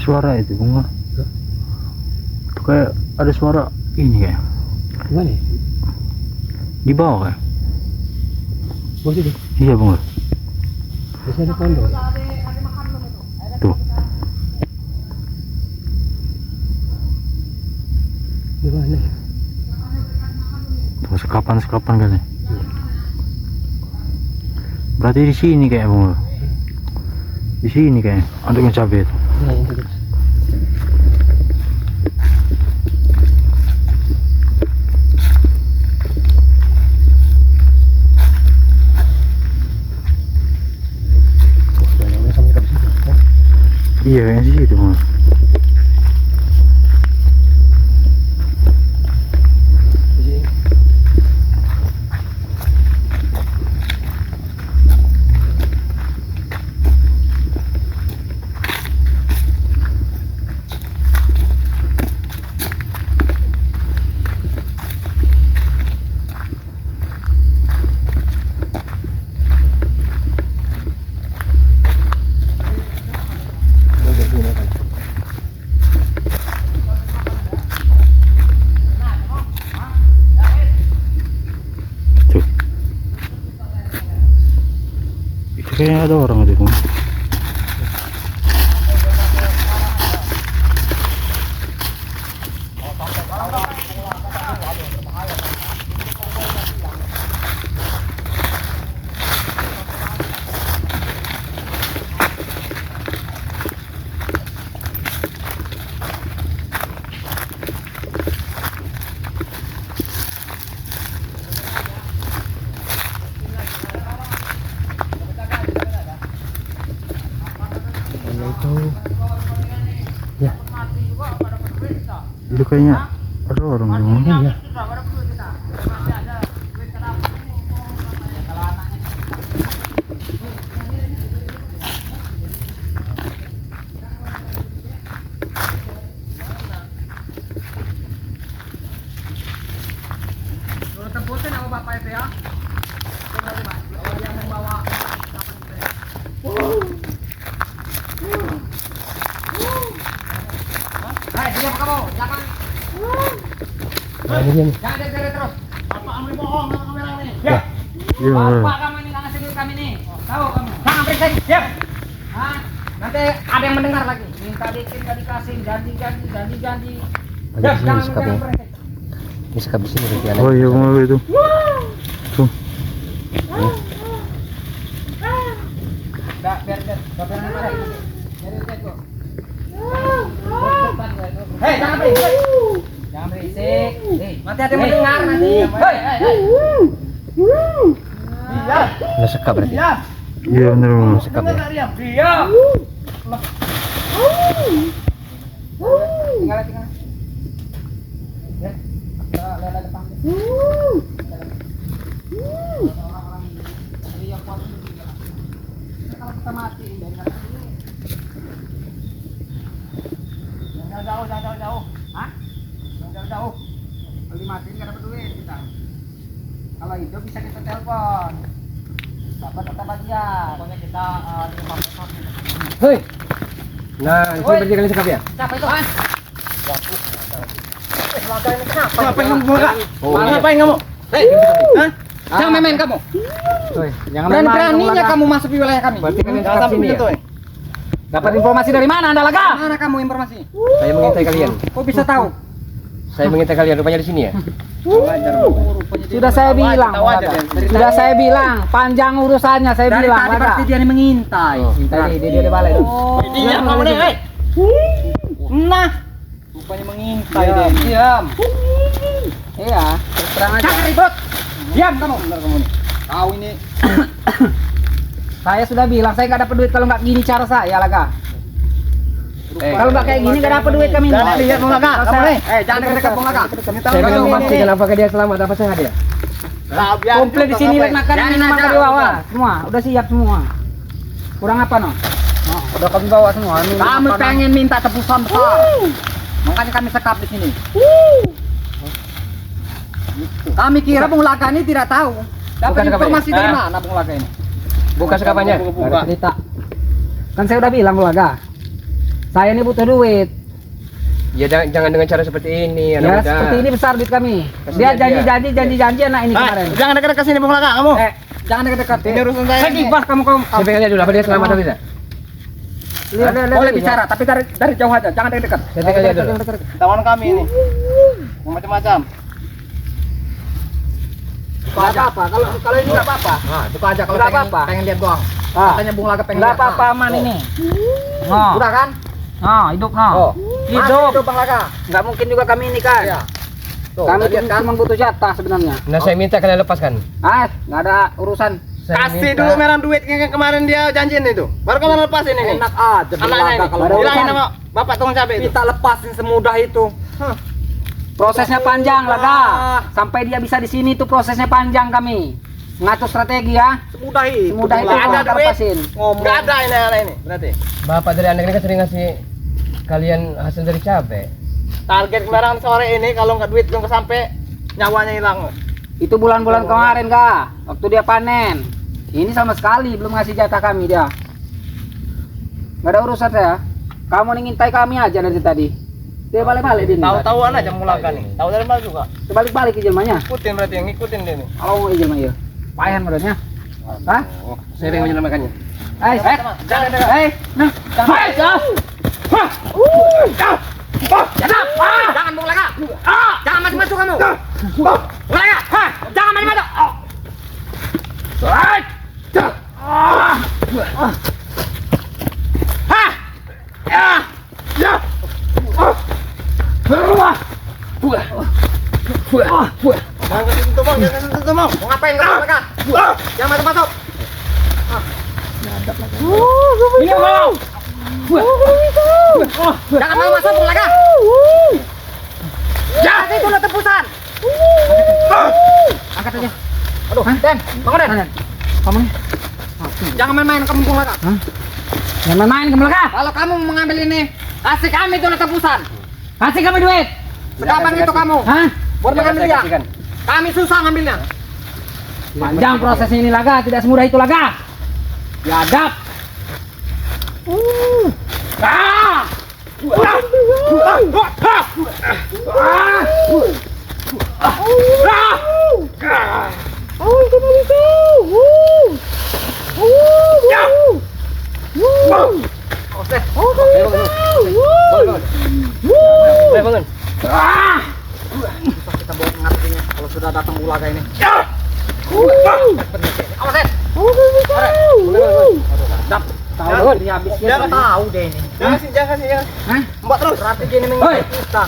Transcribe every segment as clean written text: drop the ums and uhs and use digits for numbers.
suara itu bunga. Itu kayak ada suara ini kayak. Gimana ya? Di bawah kayak. Bos itu. Iya bunga. Biasanya ada pondok. Tuh. Gimana ya? Tuh sekapan kan ya. Berarti di sini kayak bunga. Di sini kayak untuk cabai itu. Nah, itu terus. Banyaknya sampai ke situ. Iya kayaknya sih itu bunga. Kayaknya ada orang di rumah. Ya, Itu kayaknya ada orang di rumah. ya. Tebusin sama bapak itu ya. Yang membawa Hai, diam kamu, jangan. Nah, ini dia nih. Jangan dari terus. Bapak ambil bohong sama kamera ini. Ya. Iya. Bapak kamu ini nggak ngasih duit kami nih. Tahu kamu. Jangan berisik, diam. Hah? Nanti ada yang mendengar lagi. Minta dikit nggak dikasih, janji. Ada di sini Jangan sekap ya. berisik. Ini sekap di sini berarti anak. Oh iya bunga itu. Tuh. Enggak, biar mana. Hei, jangan berisik. Jangan berisik. Nanti ada yang mendengar nanti. Hei. Diam. Ini sekap berarti. Diam. Iya bener bunga. Sekap ya. Diam. Diam. Tinggal. Ya. Lihat depan. Orang-orang ini yang kuat juga. Kalau kita mati dari sini. Jangan jauh. Hah? Jangan jauh. Kalau dimatiin nggak dapat duit kita. Kalau hidup bisa kita telepon. Dapat data bagian. Pokoknya kita di rumah motor. Hei. Nah, itu berarti kalian sekap ya? Siapa itu? Hah? Kenapa? Ngapain kamu buka? Oh, ngapain kamu? Hei, hah? Jangan main-main kamu. Jangan Berani-beraninya kamu masuk di wilayah kami. Berarti kalian sekap sini ya? Dapat informasi dari mana Anda, Laga? Mana kamu informasi? Saya mengintai kalian. Kok bisa tahu? Saya mengintai kalian rupanya di sini ya? Sudah saya bilang, Laga. Sudah saya bilang, panjang urusannya saya bilang, Laga. Pasti dia mengintai. Tadi dia di balai. Diam kamu nih, hei. Nah, rupanya mengintai dia. Diam. Iya, terang aja. Jangan ribut. Diam kamu. Benar kamu nih. Tahu ini. Saya sudah bilang, saya nggak dapat duit kalau nggak gini cara saya, Laga. Kalau nggak kayak gini nggak dapat duit kami. Jangan lihat Bung Laga. Kamu nih. Jangan dekat-dekat Bung Laga. Saya ingin memastikan apakah dia selamat apa sehat dia. Komplit di sini makanan minuman di bawah. Semua, udah siap semua. Kurang apa no? Udah kami bawa semua. Kami pengen minta tebusan besar. Makanya kami sekap di sini. Kami kira Bung Laga ini tidak tahu. Dapat informasi dari mana Bung Laga ini? Buka sekapannya. Ada cerita. Kan saya udah bilang Bung Laga. Saya ini butuh duit. Ya jangan dengan cara seperti ini, Ya anak muda. seperti ini besar duit kami. Kasihan Dia janji anak ini kemarin. Jangan dekat-dekat sini Bung Laka kamu. Jangan dekat-dekat. Ini urusan saya. Saya gibah kamu. Saya pengen lihat dulu apa dia selamat atau tidak. Boleh bicara, tapi dari jauh aja, jangan dekat. Saya pengen lihat dulu. Tawan kami ini. Yang macam-macam. Enggak apa-apa, kalau ini enggak apa-apa. Nah, itu aja kalau Nggak pengen, apa-apa. pengen lihat doang. Ah. Katanya Bung Laga pengen Enggak lihat. apa-apa, aman ini. Nah, Udah kan? nah, hidup nah. Oh. Hidup. Hidup Bang Laga. Enggak mungkin juga kami ini kan. Iya. Tuh, Kami lihat kan? cuma butuh jatah sebenarnya. Nah, saya minta kalian lepaskan. Enggak ada urusan. Saya Kasih minta- dulu merang duit yang kemarin dia janjiin itu. Baru kalian lepasin ini. Enak aja Anaknya ini. kalau ada Bilangin urusan. sama bapak tukang cabai itu. Kita lepasin semudah itu. Prosesnya panjang Laga. Sampai dia bisa di sini tuh prosesnya panjang kami. Ngatur strategi ya. Semudah itu. Semudah itu Nggak ada kita duit. lepasin. Enggak ada ini anak ini. Berarti Bapak dari anak ini kan sering ngasih kalian hasil dari cabai. target kemarin sore ini kalau nggak duit belum sampai nyawanya hilang. Itu bulan-bulan kemarin Kak. Waktu dia panen. Ini sama sekali belum ngasih jatah kami dia. Nggak ada urusan saya. Kamu nih ngintai kami aja dari tadi. Dia balik-balik dia. Tahu-tahuan aja mulakan nih. Tahu dari mana juga. Balik-balik ke jelmanya. Ikutin berarti yang ngikutin dia nih. Kalau mau jelma ya. Payan badannya. Hah? Saya yang menyelamatkannya. Nah, jangan Bung Laga. Jangan maju-maju kamu. Bung Laga, jangan maju-maju. Jangan ke situ bang, jangan ke situ bang. Mau ngapain kamu mereka? Jangan masuk-masuk. Ini mau. Jangan mau masuk Bung Laga. Jangan itu lo tebusan. Angkat aja. Aduh, Den, bangun Den. Kamu nih. Jangan main-main kamu Bung Laga. Jangan main-main kamu Laga. Kalau kamu mengambil ini, kasih kami itu tebusan. Kasih kami duit. Segampang itu kamu. Hah? Buat mengambil dia. Kami susah ngambilnya. Panjang prosesnya ini Laga, tidak semudah itu Laga. Biadab. Bangun. Kita bawa mengatasinya kalau sudah datang Bulaga ini. Dap, tahu dia habis dia Jangan. tahu deh ini. Jangan sih. Hah? Mbak terus. Strategi ini mengikuti kita.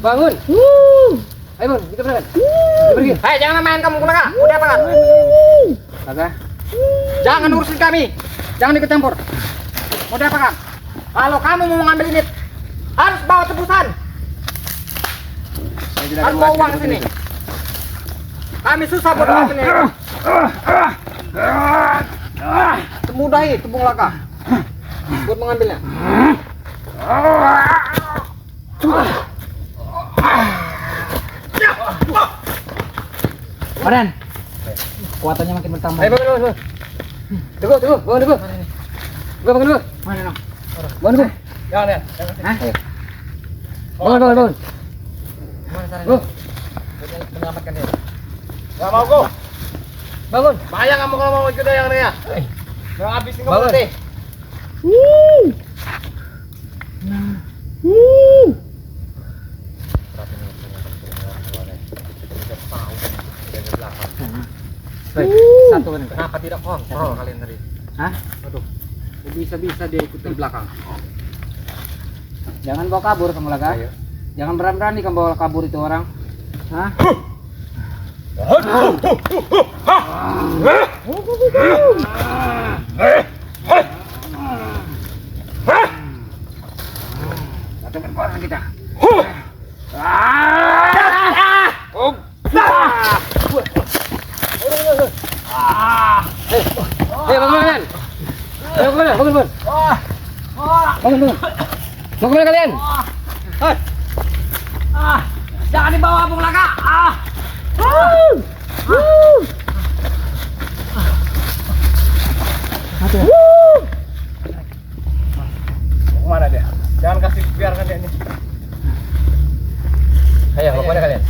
Bangun. Ayo Bun, kita berangkat. Kita pergi. Hei, jangan main kamu Bulaga. Udah apa kan? Laga. Jangan urusin kami. Jangan ikut campur. Mau diapakan? Kalau kamu mau mengambil ini, harus bawa tebusan. Harus bawa uang sini. Kami susah buat mengambilnya. Semudah itu Bung Laga buat mengambilnya. Badan, kuatannya makin bertambah. Ayo bangun. Tunggu. Bangun dulu. Bangun dulu. Mana no? Bangun dulu. Jangan ya. Hah? Bangun. Menyelamatkan dia. Gak mau kok. Bangun. Bahaya kamu kalau mau ikut yang ya. Jangan habisin kamu Bangun. nanti. Satu kan. Kenapa tidak kontrol kalian tadi? Hah? Aduh. Bisa-bisa dia ikut di belakang. Jangan bawa kabur kamu Laga. Jangan berani-berani kamu bawa kabur itu orang. Hah? Datangkan orang kita. Bangun. Mau kemana kalian? Jangan dibawa Bung Laka. Mau kemana dia? Jangan kasih biarkan dia ini. Ayo, mau kemana kalian?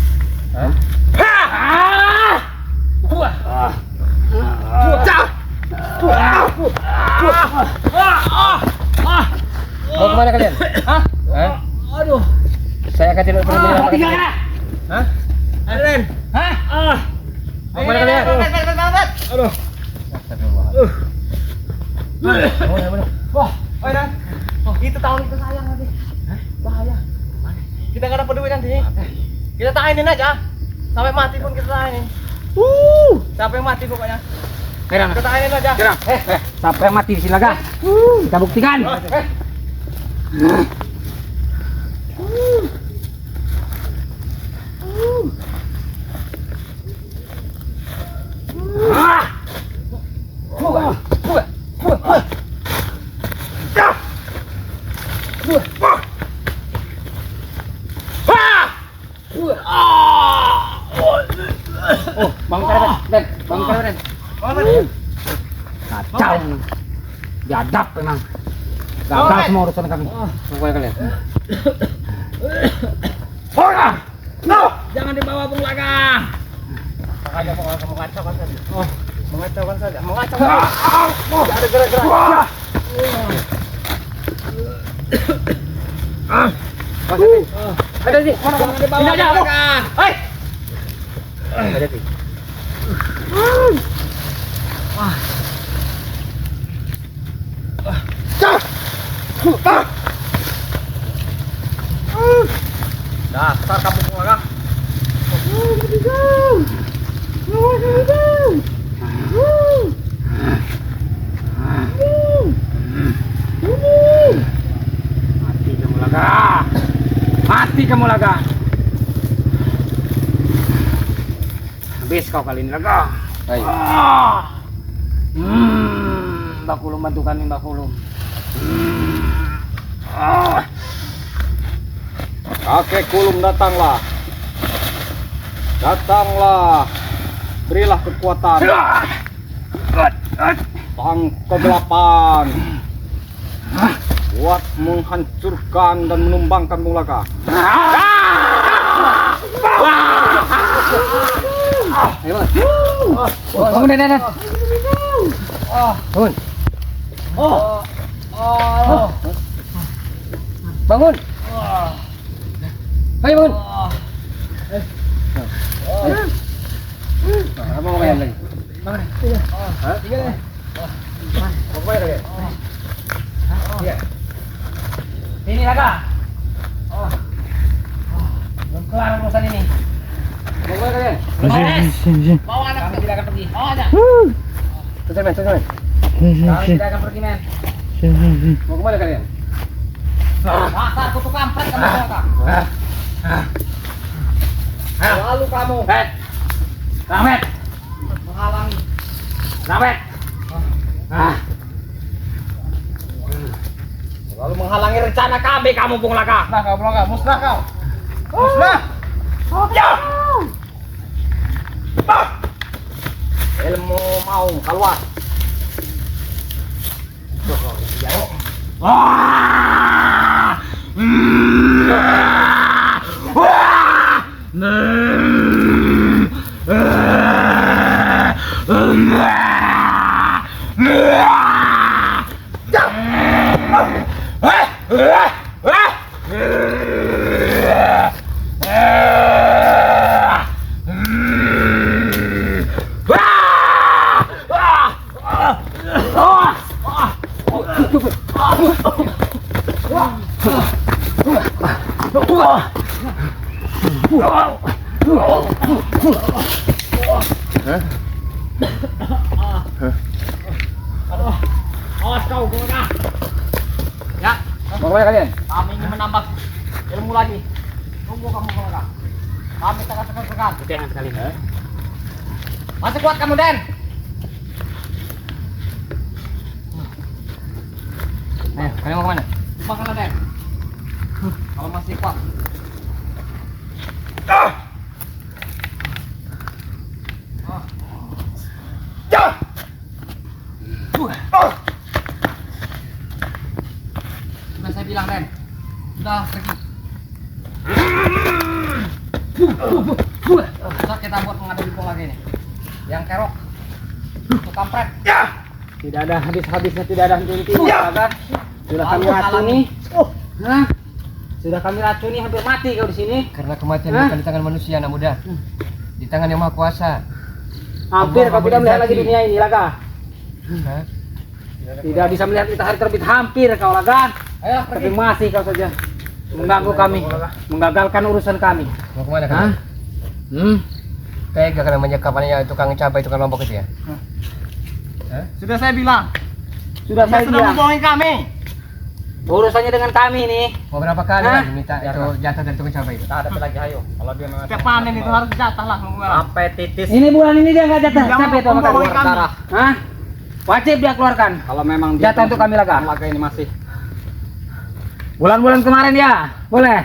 Mau kemana kalian? Aduh. Saya akan tidak pernah menyelamatkan kalian. Hah? Ren. Mau kemana kalian? Aduh. Wah, oi Dan. Itu tahun itu sayang nanti. Bahaya. Kita nggak dapat duit nanti. Kita tahanin aja. Sampai mati pun kita tahanin. Sampai mati pokoknya. Kita tahanin aja. Siapa yang mati di sini Laga? Kita buktikan. Bangun kalian, bangun kalian. Kacau. Biadab memang. Gagal semua urusan kami. Mau kemana kalian? Jangan dibawa Bung Laka. Makanya mengacaukan saja. Mengacaukan saja. Tidak ada gerak-gerak. Ada sih. Jangan dibawa Bung Laka. Ada sih. Dasar kamu Bung Laka. Mati kamu Laga. Mati kamu Laga. Habis kau kali ini Laga. Ayo. Mbak Kulum bantu kami Mbak Kulum. Kakek Kulum datanglah. Datanglah. Berilah kekuatan. Sang kegelapan. Buat menghancurkan dan menumbangkan Bung Laka. Ayo bangun Den. Bangun. Bangun. Ayo bangun. Apa mau main lagi? Mau kemana kalian? Ini Laka. Belum kelar urusan ini. Mau kemana kalian? Sini. Bawa anak kami tidak akan pergi. Bawa aja. Selesai men. Kami tidak akan pergi men. Mau kemana kalian? Dasar kutu kampret kamu Laka. Lalu kamu Ramet. menghalangi. Ramet. Lalu menghalangi rencana kami kamu Bung Laka. Musnah kau Bung Laka. Musnah kau. Musnah. Ilmu mau keluar. Awas kau Bung Laka. Ya, Mau kemana kalian? kami ingin menambah ilmu lagi. Tunggu kamu Bung Laka. Kami sangat segan-segan. Jangan sekali. Masih kuat kamu Den. Ayo, kalian mau kemana? bakalan Den. Kalau masih kuat. Sudah saya bilang Den. Sudah pergi. Besok kita buat menghadapi pola lagi nih. Yang kerok. Untuk kampret. Tidak ada habis-habisnya, tidak ada henti-hentinya, kan? Sudah kami racuni. Hah? Sudah kami racuni, hampir mati kau di sini. Karena kematian bukan di tangan manusia, anak muda. Di tangan yang Maha Kuasa. Hampir kau tidak melihat lagi dunia ini, Laga. Hah? Tidak bisa melihat matahari terbit, hampir kau, Laga. Ayo Tapi masih kau saja mengganggu kami, menggagalkan urusan kami. Mau kemana Hah? kan? Tega kan namanya kapannya tukang cabai, tukang lombok itu ya? Sudah saya bilang. Sudah saya Sudah bilang, membohongi kami. urusannya dengan kami nih. Mau berapa kali Hah? kan diminta itu jatah dari tukang cabai itu? Kita hadapi lagi, ayo. Kalau dia memang Setiap panen itu harus jatah lah. sampai titis. Ini bulan ini dia nggak jatah, Jangan siapa itu makan membohongi kami. darah? Hah? Wajib dia keluarkan. Kalau memang Jatah untuk kami, Laga. Laga ini masih Bulan-bulan kemarin ya, boleh.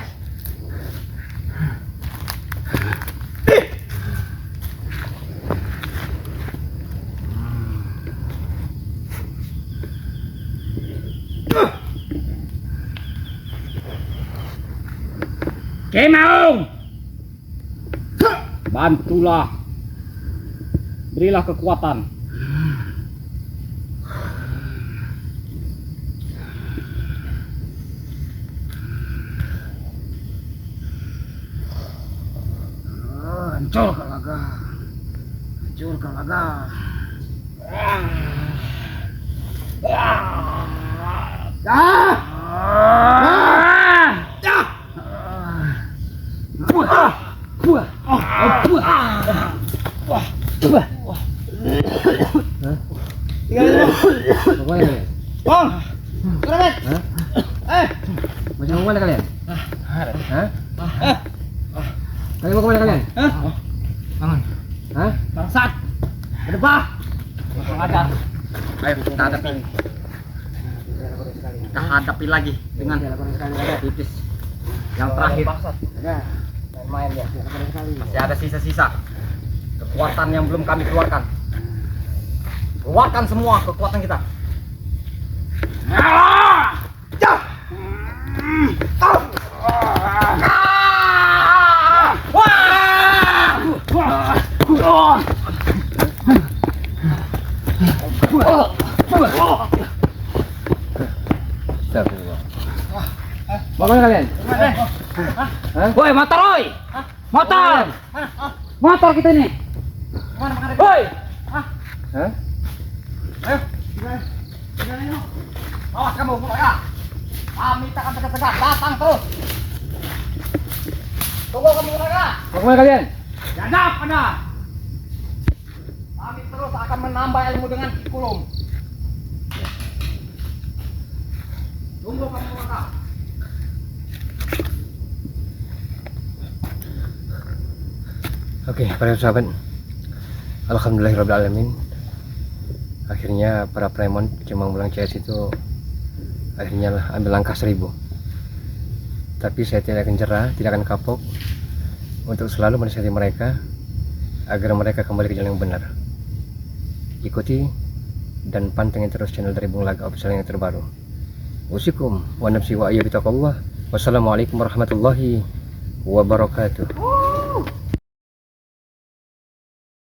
Kemaung, bantulah. Berilah kekuatan. hancurkan Laga, hancurkan Laga. Bang! Macam mau kemana kalian? Hah? Kalian mau kemana kalian? Bangun. Hah? Bangsat. Berdebah. Ada. Ayo kita hadapi. Kita hadapi lagi dengan titis. Yang terakhir Main ya. masih ada sisa-sisa kekuatan yang belum kami keluarkan. Keluarkan semua kekuatan kita. Mau kemana kalian? Woi, motor woi. Motor. Motor kita nih. Woi. Hah? Awas kamu, ya. Kami tak akan tegak-tegak, datang terus. Tunggu kamu, Laga. Mau kemana kalian? Jadap Anda. Kami terus akan menambah ilmu dengan Kikulum. Tunggu kamu, Laga. Oke, para sahabat, alhamdulillahirrahmanirrahim. Akhirnya para preman Kemang Bulang CS itu akhirnya ambil langkah 1000. Tapi saya tidak akan jerah, tidak akan kapok untuk selalu menasihati mereka agar mereka kembali ke jalan yang benar. Ikuti dan pantengin terus channel dari Bung Laga Official yang terbaru. Usikum wa nafsi wa ayyubi taqallah. Wassalamualaikum warahmatullahi wabarakatuh.